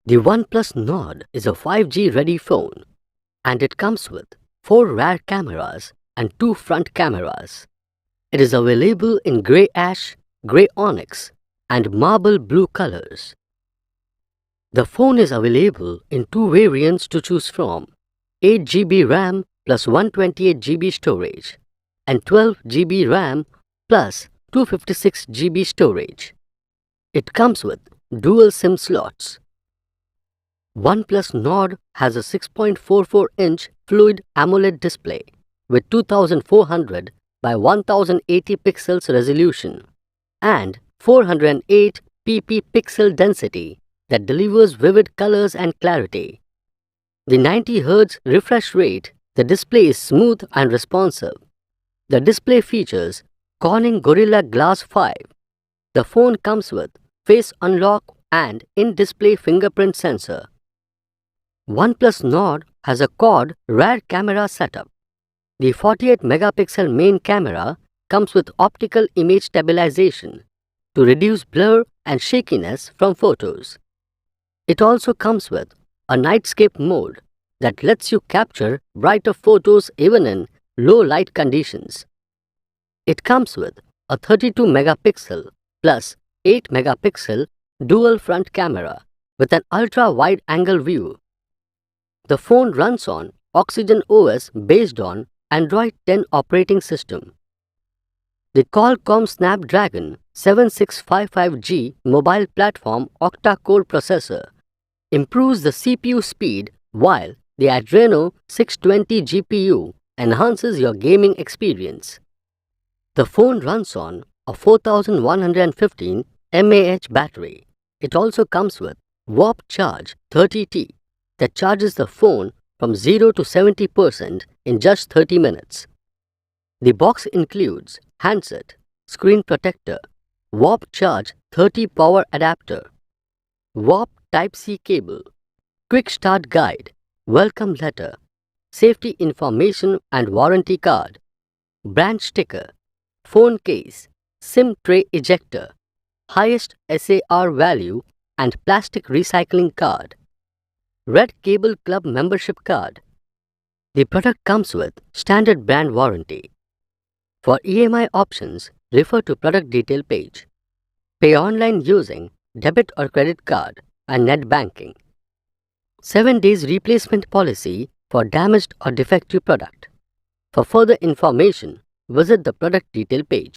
The OnePlus Nord is a 5G ready phone and it comes with 4 rear cameras and 2 front cameras. It is available in grey ash, grey onyx and marble blue colors. The phone is available in 2 variants to choose from: 8GB RAM plus 128GB storage and 12GB RAM plus 256GB storage. It comes with dual SIM slots. OnePlus Nord has a 6.44-inch fluid AMOLED display with 2400 by 1080 pixels resolution and 408 pp pixel density that delivers vivid colors and clarity. The 90 Hz refresh rate, the display is smooth and responsive. The display features Corning Gorilla Glass 5. The phone comes with face unlock and in-display fingerprint sensor. OnePlus Nord has a quad rear camera setup. The 48 megapixel main camera comes with optical image stabilization to reduce blur and shakiness from photos. It also comes with a nightscape mode that lets you capture brighter photos even in low light conditions. It comes with a 32 megapixel plus 8 megapixel dual front camera with an ultra wide angle view. The phone runs on Oxygen OS based on Android 10 operating system. The Qualcomm Snapdragon 7655G mobile platform octa-core processor improves the CPU speed while the Adreno 620 GPU enhances your gaming experience. The phone runs on a 4115 mAh battery. It also comes with Warp Charge 30T that charges the phone from 0 to 70% in just 30 minutes. The box includes handset, screen protector, Warp Charge 30 power adapter, Warp Type-C cable, quick start guide, welcome letter, safety information and warranty card, brand sticker, phone case, SIM tray ejector, highest SAR value and plastic recycling card, Red Cable Club membership card. The product comes with standard brand warranty. For EMI options, refer to product detail page. Pay online using debit or credit card and net banking. 7 days replacement policy for damaged or defective product. For further information, visit the product detail page.